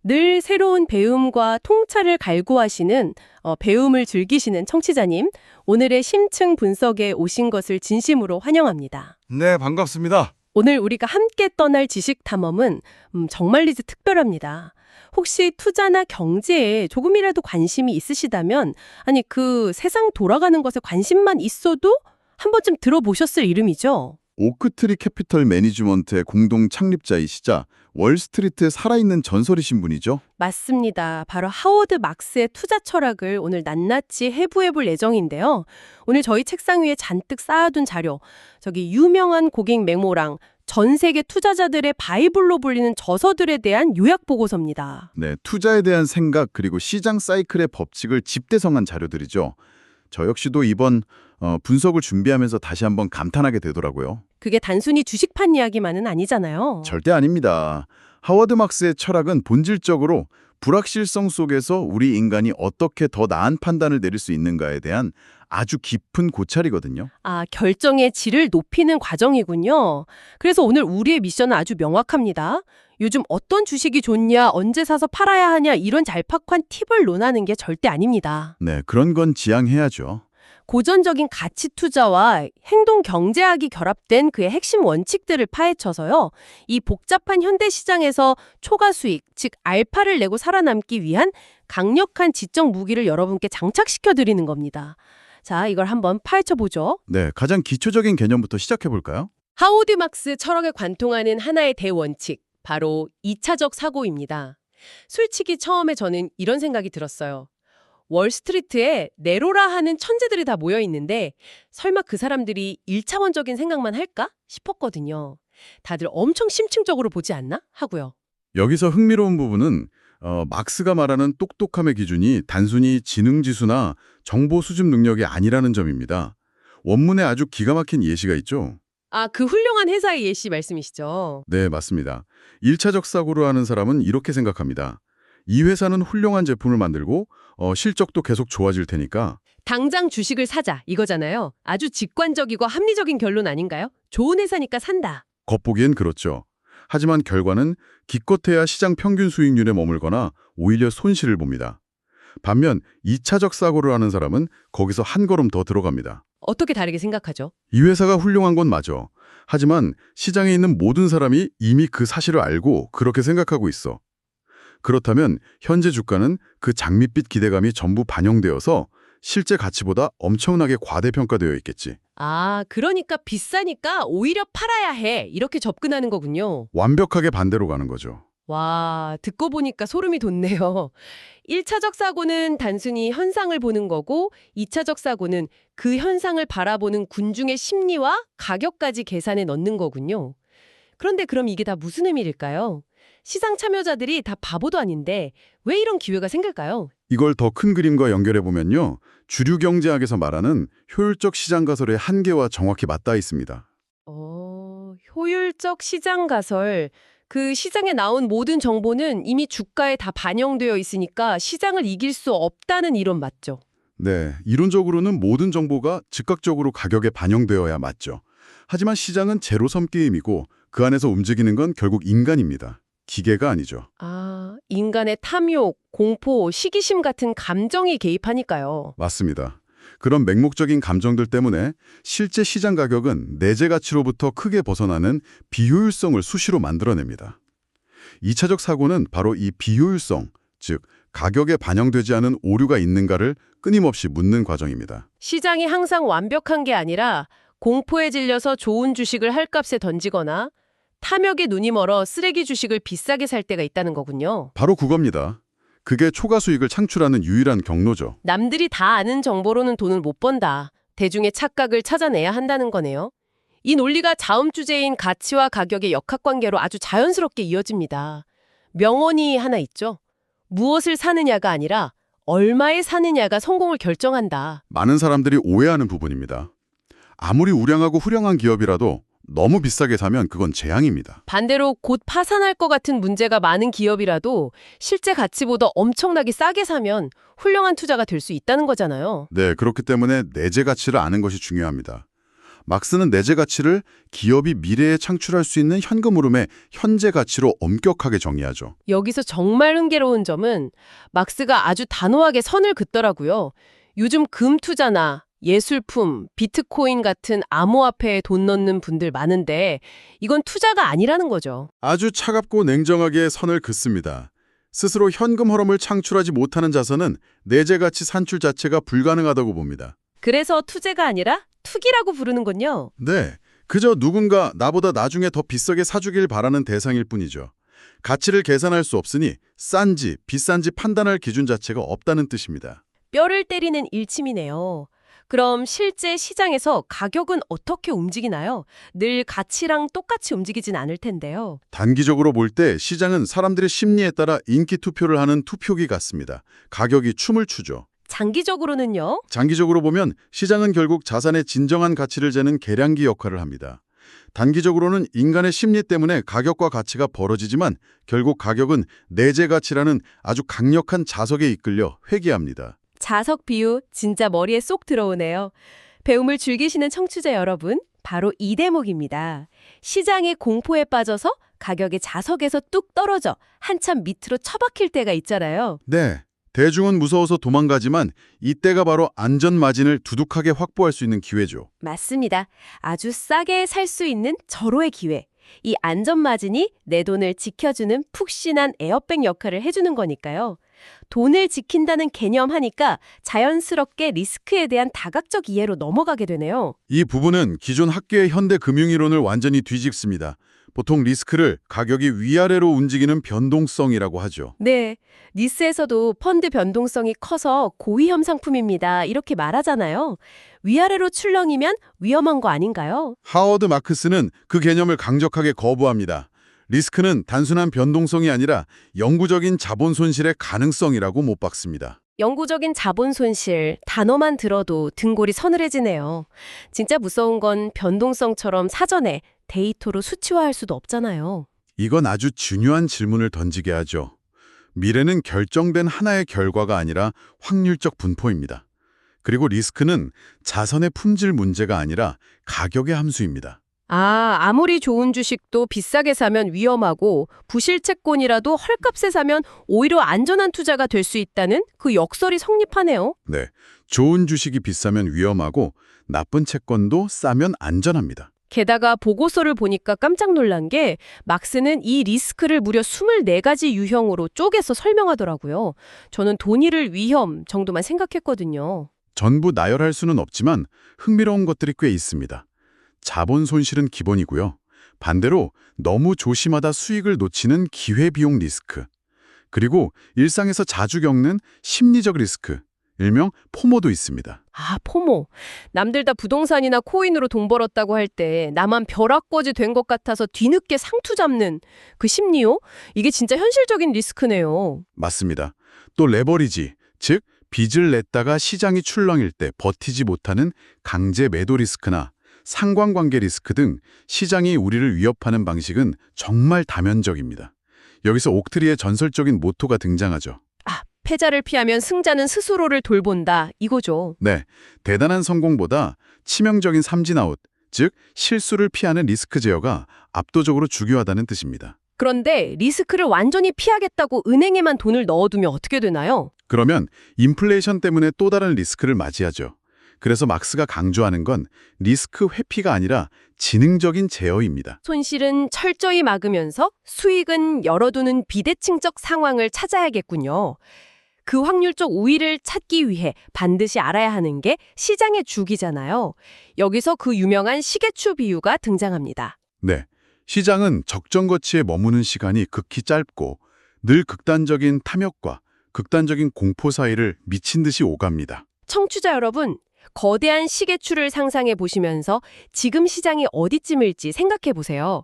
늘 새로운 배움과 통찰을 갈구하시는 배움을 즐기시는 청취자님, 오늘의 심층 분석에 오신 것을 진심으로 환영합니다. 네, 반갑습니다. 오늘 우리가 함께 떠날 지식 탐험은 정말리즈 특별합니다. 혹시 투자나 경제에 조금이라도 관심이 있으시다면, 아니 그 세상 돌아가는 것에 관심만 있어도 한 번쯤 들어보셨을 이름이죠. 오크트리 캐피털 매니지먼트의 공동 창립자이시자 월스트리트에 살아있는 전설이신 분이죠. 맞습니다. 바로 하워드 막스의 투자 철학을 오늘 낱낱이 해부해볼 예정인데요. 오늘 저희 책상 위에 잔뜩 쌓아둔 자료, 저기 유명한 고객 메모랑 전 세계 투자자들의 바이블로 불리는 저서들에 대한 요약 보고서입니다. 네, 투자에 대한 생각 그리고 시장 사이클의 법칙을 집대성한 자료들이죠. 저 역시도 이번 분석을 준비하면서 다시 한번 감탄하게 되더라고요. 그게 단순히 주식판 이야기만은 아니잖아요. 절대 아닙니다. 하워드 막스의 철학은 본질적으로 불확실성 속에서 우리 인간이 어떻게 더 나은 판단을 내릴 수 있는가에 대한 아주 깊은 고찰이거든요. 결정의 질을 높이는 과정이군요. 그래서 오늘 우리의 미션은 아주 명확합니다. 요즘 어떤 주식이 좋냐, 언제 사서 팔아야 하냐 이런 잘팍한 팁을 논하는 게 절대 아닙니다. 네, 그런 건 지양해야죠. 고전적인 가치 투자와 행동 경제학이 결합된 그의 핵심 원칙들을 파헤쳐서요. 이 복잡한 현대 시장에서 초과 수익, 즉 알파를 내고 살아남기 위한 강력한 지적 무기를 여러분께 장착시켜 드리는 겁니다. 자, 이걸 한번 파헤쳐보죠. 네, 가장 기초적인 개념부터 시작해볼까요? 하워드 막스 철학에 관통하는 하나의 대원칙, 바로 2차적 사고입니다. 솔직히 처음에 저는 이런 생각이 들었어요. 월스트리트에 네로라 하는 천재들이 다 모여 있는데 설마 그 사람들이 1차원적인 생각만 할까 싶었거든요. 다들 엄청 심층적으로 보지 않나? 하고요. 여기서 흥미로운 부분은 막스가 말하는 똑똑함의 기준이 단순히 지능지수나 정보 수집 능력이 아니라는 점입니다. 원문에 아주 기가 막힌 예시가 있죠. 그 훌륭한 회사의 예시 말씀이시죠? 네, 맞습니다. 1차적 사고를 하는 사람은 이렇게 생각합니다. 이 회사는 훌륭한 제품을 만들고 실적도 계속 좋아질 테니까 당장 주식을 사자 이거잖아요. 아주 직관적이고 합리적인 결론 아닌가요? 좋은 회사니까 산다. 겉보기엔 그렇죠. 하지만 결과는 기껏해야 시장 평균 수익률에 머물거나 오히려 손실을 봅니다. 반면 2차적 사고를 하는 사람은 거기서 한 걸음 더 들어갑니다. 어떻게 다르게 생각하죠? 이 회사가 훌륭한 건 맞아. 하지만 시장에 있는 모든 사람이 이미 그 사실을 알고 그렇게 생각하고 있어. 그렇다면 현재 주가는 그 장밋빛 기대감이 전부 반영되어서 실제 가치보다 엄청나게 과대평가되어 있겠지. 그러니까 비싸니까 오히려 팔아야 해. 이렇게 접근하는 거군요. 완벽하게 반대로 가는 거죠. 와, 듣고 보니까 소름이 돋네요. 1차적 사고는 단순히 현상을 보는 거고 2차적 사고는 그 현상을 바라보는 군중의 심리와 가격까지 계산에 넣는 거군요. 그런데 그럼 이게 다 무슨 의미일까요? 시장 참여자들이 다 바보도 아닌데 왜 이런 기회가 생길까요? 이걸 더 큰 그림과 연결해보면요. 주류 경제학에서 말하는 효율적 시장 가설의 한계와 정확히 맞닿아 있습니다. 효율적 시장 가설. 그 시장에 나온 모든 정보는 이미 주가에 다 반영되어 있으니까 시장을 이길 수 없다는 이론 맞죠? 네, 이론적으로는 모든 정보가 즉각적으로 가격에 반영되어야 맞죠. 하지만 시장은 제로섬 게임이고 그 안에서 움직이는 건 결국 인간입니다. 기계가 아니죠. 인간의 탐욕, 공포, 시기심 같은 감정이 개입하니까요. 맞습니다. 그런 맹목적인 감정들 때문에 실제 시장 가격은 내재 가치로부터 크게 벗어나는 비효율성을 수시로 만들어냅니다. 2차적 사고는 바로 이 비효율성, 즉 가격에 반영되지 않은 오류가 있는가를 끊임없이 묻는 과정입니다. 시장이 항상 완벽한 게 아니라 공포에 질려서 좋은 주식을 헐값에 던지거나 탐욕에 눈이 멀어 쓰레기 주식을 비싸게 살 때가 있다는 거군요. 바로 그겁니다. 그게 초과 수익을 창출하는 유일한 경로죠. 남들이 다 아는 정보로는 돈을 못 번다. 대중의 착각을 찾아내야 한다는 거네요. 이 논리가 다음 주제인 가치와 가격의 역학관계로 아주 자연스럽게 이어집니다. 명언이 하나 있죠. 무엇을 사느냐가 아니라 얼마에 사느냐가 성공을 결정한다. 많은 사람들이 오해하는 부분입니다. 아무리 우량하고 훌륭한 기업이라도 너무 비싸게 사면 그건 재앙입니다. 반대로 곧 파산할 것 같은 문제가 많은 기업이라도 실제 가치보다 엄청나게 싸게 사면 훌륭한 투자가 될 수 있다는 거잖아요. 네, 그렇기 때문에 내재 가치를 아는 것이 중요합니다. 막스는 내재 가치를 기업이 미래에 창출할 수 있는 현금 흐름의 현재 가치로 엄격하게 정의하죠. 여기서 정말 흥미로운 점은 막스가 아주 단호하게 선을 긋더라고요. 요즘 금 투자나 예술품, 비트코인 같은 암호화폐에 돈 넣는 분들 많은데 이건 투자가 아니라는 거죠. 아주 차갑고 냉정하게 선을 긋습니다. 스스로 현금 흐름을 창출하지 못하는 자산은 내재 가치 산출 자체가 불가능하다고 봅니다. 그래서 투자가 아니라 투기라고 부르는군요. 네, 그저 누군가 나보다 나중에 더 비싸게 사주길 바라는 대상일 뿐이죠. 가치를 계산할 수 없으니 싼지 비싼지 판단할 기준 자체가 없다는 뜻입니다. 뼈를 때리는 일침이네요. 그럼 실제 시장에서 가격은 어떻게 움직이나요? 늘 가치랑 똑같이 움직이진 않을 텐데요. 단기적으로 볼 때 시장은 사람들의 심리에 따라 인기 투표를 하는 투표기 같습니다. 가격이 춤을 추죠. 장기적으로는요? 장기적으로 보면 시장은 결국 자산의 진정한 가치를 재는 계량기 역할을 합니다. 단기적으로는 인간의 심리 때문에 가격과 가치가 벌어지지만 결국 가격은 내재 가치라는 아주 강력한 자석에 이끌려 회귀합니다. 자석 비유 진짜 머리에 쏙 들어오네요. 배움을 즐기시는 청취자 여러분, 바로 이 대목입니다. 시장의 공포에 빠져서 가격의 자석에서 뚝 떨어져 한참 밑으로 처박힐 때가 있잖아요. 네, 대중은 무서워서 도망가지만 이때가 바로 안전마진을 두둑하게 확보할 수 있는 기회죠. 맞습니다. 아주 싸게 살 수 있는 절호의 기회. 이 안전마진이 내 돈을 지켜주는 푹신한 에어백 역할을 해주는 거니까요. 돈을 지킨다는 개념 하니까 자연스럽게 리스크에 대한 다각적 이해로 넘어가게 되네요. 이 부분은 기존 학계의 현대 금융이론을 완전히 뒤집습니다. 보통 리스크를 가격이 위아래로 움직이는 변동성이라고 하죠. 네, 니스에서도 펀드 변동성이 커서 고위험 상품입니다. 이렇게 말하잖아요. 위아래로 출렁이면 위험한 거 아닌가요? 하워드 마크스는 그 개념을 강력하게 거부합니다. 리스크는 단순한 변동성이 아니라 영구적인 자본 손실의 가능성이라고 못 박습니다. 영구적인 자본 손실, 단어만 들어도 등골이 서늘해지네요. 진짜 무서운 건 변동성처럼 사전에 데이터로 수치화할 수도 없잖아요. 이건 아주 중요한 질문을 던지게 하죠. 미래는 결정된 하나의 결과가 아니라 확률적 분포입니다. 그리고 리스크는 자산의 품질 문제가 아니라 가격의 함수입니다. 아무리 좋은 주식도 비싸게 사면 위험하고 부실 채권이라도 헐값에 사면 오히려 안전한 투자가 될 수 있다는 그 역설이 성립하네요. 네, 좋은 주식이 비싸면 위험하고 나쁜 채권도 싸면 안전합니다. 게다가 보고서를 보니까 깜짝 놀란 게 막스는 이 리스크를 무려 24가지 유형으로 쪼개서 설명하더라고요. 저는 돈 잃을 위험 정도만 생각했거든요. 전부 나열할 수는 없지만 흥미로운 것들이 꽤 있습니다. 자본 손실은 기본이고요. 반대로 너무 조심하다 수익을 놓치는 기회비용 리스크. 그리고 일상에서 자주 겪는 심리적 리스크, 일명 포모도 있습니다. 포모. 남들 다 부동산이나 코인으로 돈 벌었다고 할 때 나만 벼락거지 된 것 같아서 뒤늦게 상투 잡는 그 심리요? 이게 진짜 현실적인 리스크네요. 맞습니다. 또 레버리지, 즉 빚을 냈다가 시장이 출렁일 때 버티지 못하는 강제 매도 리스크나 상관관계 리스크 등 시장이 우리를 위협하는 방식은 정말 다면적입니다. 여기서 옥트리의 전설적인 모토가 등장하죠. 패자를 피하면 승자는 스스로를 돌본다 이거죠. 네, 대단한 성공보다 치명적인 삼진아웃, 즉 실수를 피하는 리스크 제어가 압도적으로 중요하다는 뜻입니다. 그런데 리스크를 완전히 피하겠다고 은행에만 돈을 넣어두면 어떻게 되나요? 그러면 인플레이션 때문에 또 다른 리스크를 맞이하죠. 그래서 막스가 강조하는 건 리스크 회피가 아니라 지능적인 제어입니다. 손실은 철저히 막으면서 수익은 열어두는 비대칭적 상황을 찾아야겠군요. 그 확률적 우위를 찾기 위해 반드시 알아야 하는 게 시장의 주기잖아요. 여기서 그 유명한 시계추 비유가 등장합니다. 네, 시장은 적정거치에 머무는 시간이 극히 짧고 늘 극단적인 탐욕과 극단적인 공포 사이를 미친 듯이 오갑니다. 청취자 여러분, 거대한 시계추를 상상해 보시면서 지금 시장이 어디쯤일지 생각해 보세요.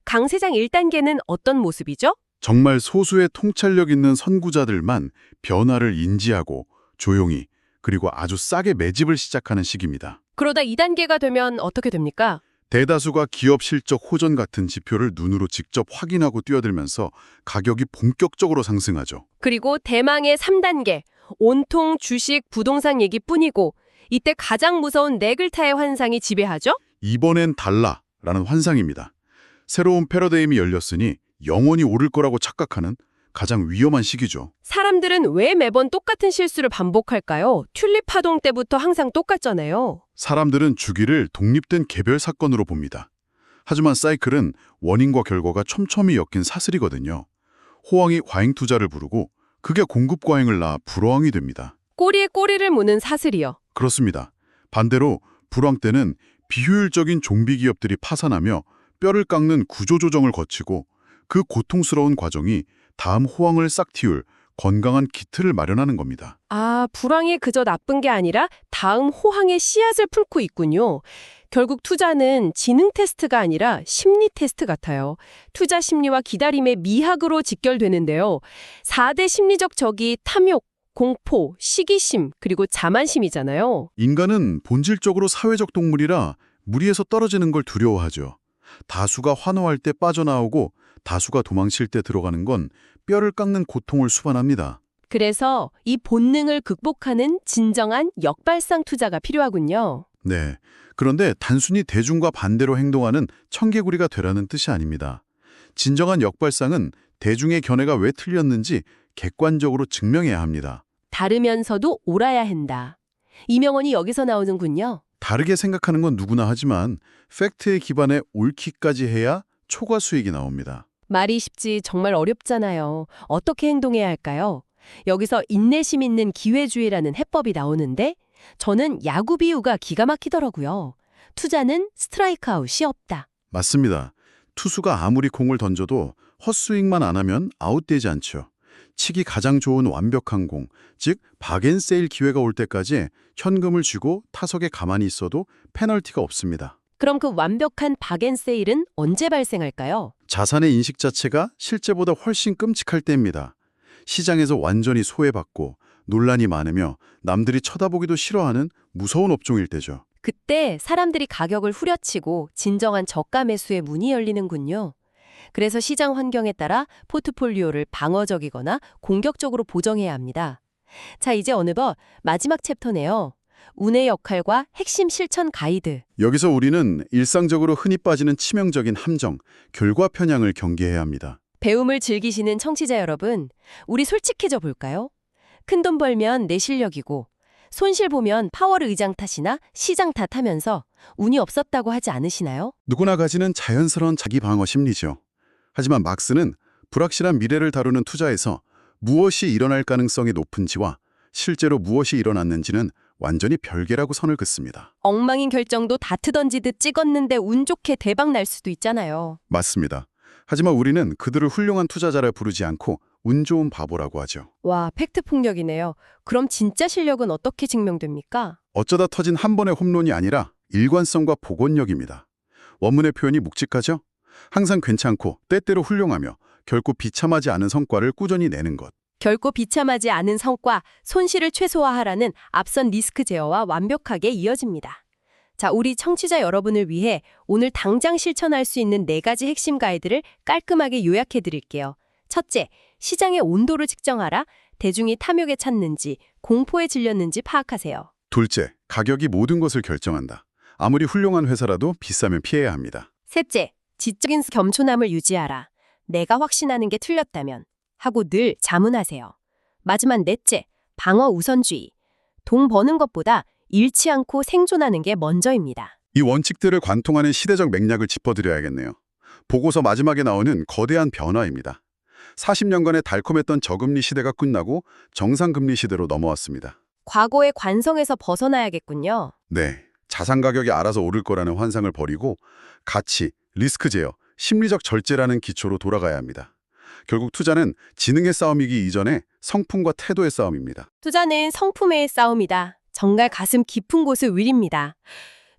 강세장 1단계는 어떤 모습이죠? 정말 소수의 통찰력 있는 선구자들만 변화를 인지하고 조용히 그리고 아주 싸게 매집을 시작하는 시기입니다. 그러다 2단계가 되면 어떻게 됩니까? 대다수가 기업 실적 호전 같은 지표를 눈으로 직접 확인하고 뛰어들면서 가격이 본격적으로 상승하죠. 그리고 대망의 3단계, 온통 주식, 부동산 얘기뿐이고 이때 가장 무서운 네글타의 환상이 지배하죠? 이번엔 달라라는 환상입니다. 새로운 패러다임이 열렸으니 영원히 오를 거라고 착각하는 가장 위험한 시기죠. 사람들은 왜 매번 똑같은 실수를 반복할까요? 튤립 파동 때부터 항상 똑같잖아요. 사람들은 주기를 독립된 개별 사건으로 봅니다. 하지만 사이클은 원인과 결과가 촘촘히 엮인 사슬이거든요. 호황이 과잉 투자를 부르고 그게 공급 과잉을 낳아 불호황이 됩니다. 꼬리에 꼬리를 무는 사슬이요. 그렇습니다. 반대로 불황 때는 비효율적인 좀비 기업들이 파산하며 뼈를 깎는 구조조정을 거치고 그 고통스러운 과정이 다음 호황을 싹 틔울 건강한 기틀을 마련하는 겁니다. 아, 불황이 그저 나쁜 게 아니라 다음 호황의 씨앗을 품고 있군요. 결국 투자는 지능 테스트가 아니라 심리 테스트 같아요. 투자 심리와 기다림의 미학으로 직결되는데요. 4대 심리적 적이 탐욕, 공포, 시기심, 그리고 자만심이잖아요. 인간은 본질적으로 사회적 동물이라 무리에서 떨어지는 걸 두려워하죠. 다수가 환호할 때 빠져나오고 다수가 도망칠 때 들어가는 건 뼈를 깎는 고통을 수반합니다. 그래서 이 본능을 극복하는 진정한 역발상 투자가 필요하군요. 네. 그런데 단순히 대중과 반대로 행동하는 청개구리가 되라는 뜻이 아닙니다. 진정한 역발상은 대중의 견해가 왜 틀렸는지 객관적으로 증명해야 합니다. 다르면서도 옳아야 한다. 이 명언이 여기서 나오는군요. 다르게 생각하는 건 누구나 하지만 팩트에 기반해 옳기까지 해야 초과 수익이 나옵니다. 말이 쉽지 정말 어렵잖아요. 어떻게 행동해야 할까요? 여기서 인내심 있는 기회주의라는 해법이 나오는데 저는 야구 비유가 기가 막히더라고요. 투자는 스트라이크 아웃이 없다. 맞습니다. 투수가 아무리 공을 던져도 헛스윙만 안 하면 아웃되지 않죠. 치기 가장 좋은 완벽한 공, 즉 박앤세일 기회가 올 때까지 현금을 쥐고 타석에 가만히 있어도 페널티가 없습니다. 그럼 그 완벽한 박앤세일은 언제 발생할까요? 자산의 인식 자체가 실제보다 훨씬 끔찍할 때입니다. 시장에서 완전히 소외받고 논란이 많으며 남들이 쳐다보기도 싫어하는 무서운 업종일 때죠. 그때 사람들이 가격을 후려치고 진정한 저가 매수의 문이 열리는군요. 그래서 시장 환경에 따라 포트폴리오를 방어적이거나 공격적으로 보정해야 합니다. 자, 이제 어느덧 마지막 챕터네요. 운의 역할과 핵심 실천 가이드. 여기서 우리는 일상적으로 흔히 빠지는 치명적인 함정, 결과 편향을 경계해야 합니다. 배움을 즐기시는 청취자 여러분, 우리 솔직해져 볼까요? 큰돈 벌면 내 실력이고 손실 보면 파월 의장 탓이나 시장 탓하면서 운이 없었다고 하지 않으시나요? 누구나 가지는 자연스러운 자기 방어 심리죠. 하지만 막스는 불확실한 미래를 다루는 투자에서 무엇이 일어날 가능성이 높은지와 실제로 무엇이 일어났는지는 완전히 별개라고 선을 긋습니다. 엉망인 결정도 다트 던지듯 찍었는데 운 좋게 대박 날 수도 있잖아요. 맞습니다. 하지만 우리는 그들을 훌륭한 투자자라 부르지 않고 운 좋은 바보라고 하죠. 와, 팩트 폭력이네요. 그럼 진짜 실력은 어떻게 증명됩니까? 어쩌다 터진 한 번의 홈런이 아니라 일관성과 복원력입니다. 원문의 표현이 묵직하죠? 항상 괜찮고 때때로 훌륭하며 결코 비참하지 않은 성과를 꾸준히 내는 것. 결코 비참하지 않은 성과, 손실을 최소화하라는 앞선 리스크 제어와 완벽하게 이어집니다. 자, 우리 청취자 여러분을 위해 오늘 당장 실천할 수 있는 4가지 핵심 가이드를 깔끔하게 요약해 드릴게요. 첫째, 시장의 온도를 측정하라. 대중이 탐욕에 찼는지, 공포에 질렸는지 파악하세요. 둘째, 가격이 모든 것을 결정한다. 아무리 훌륭한 회사라도 비싸면 피해야 합니다. 셋째, 지적인 겸손함을 유지하라. 내가 확신하는 게 틀렸다면 하고 늘 자문하세요. 마지막 넷째, 방어 우선주의. 돈 버는 것보다 잃지 않고 생존하는 게 먼저입니다. 이 원칙들을 관통하는 시대적 맥락을 짚어드려야겠네요. 보고서 마지막에 나오는 거대한 변화입니다. 40년간의 달콤했던 저금리 시대가 끝나고 정상금리 시대로 넘어왔습니다. 과거의 관성에서 벗어나야겠군요. 네, 자산 가격이 알아서 오를 거라는 환상을 버리고 가치, 리스크 제어, 심리적 절제라는 기초로 돌아가야 합니다. 결국 투자는 지능의 싸움이기 이전에 성품과 태도의 싸움입니다. 투자는 성품의 싸움이다. 정말 가슴 깊은 곳을 위립니다.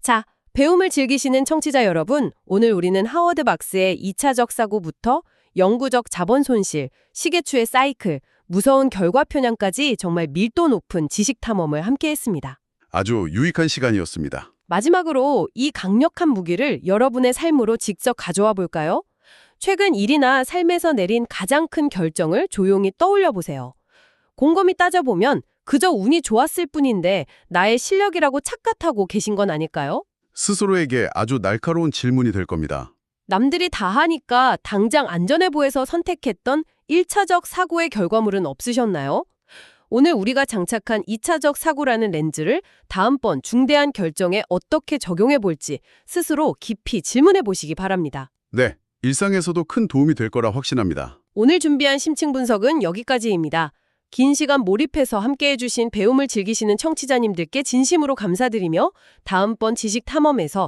자, 배움을 즐기시는 청취자 여러분, 오늘 우리는 하워드 박스의 2차적 사고부터 영구적 자본 손실, 시계추의 사이클, 무서운 결과 편향까지 정말 밀도 높은 지식 탐험을 함께 했습니다. 아주 유익한 시간이었습니다. 마지막으로 이 강력한 무기를 여러분의 삶으로 직접 가져와 볼까요? 최근 일이나 삶에서 내린 가장 큰 결정을 조용히 떠올려 보세요. 곰곰이 따져보면 그저 운이 좋았을 뿐인데 나의 실력이라고 착각하고 계신 건 아닐까요? 스스로에게 아주 날카로운 질문이 될 겁니다. 남들이 다 하니까 당장 안전해 보여서 선택했던 1차적 사고의 결과물은 없으셨나요? 오늘 우리가 장착한 2차적 사고라는 렌즈를 다음번 중대한 결정에 어떻게 적용해 볼지 스스로 깊이 질문해 보시기 바랍니다. 네, 일상에서도 큰 도움이 될 거라 확신합니다. 오늘 준비한 심층 분석은 여기까지입니다. 긴 시간 몰입해서 함께해 주신 배움을 즐기시는 청취자님들께 진심으로 감사드리며 다음번 지식 탐험에서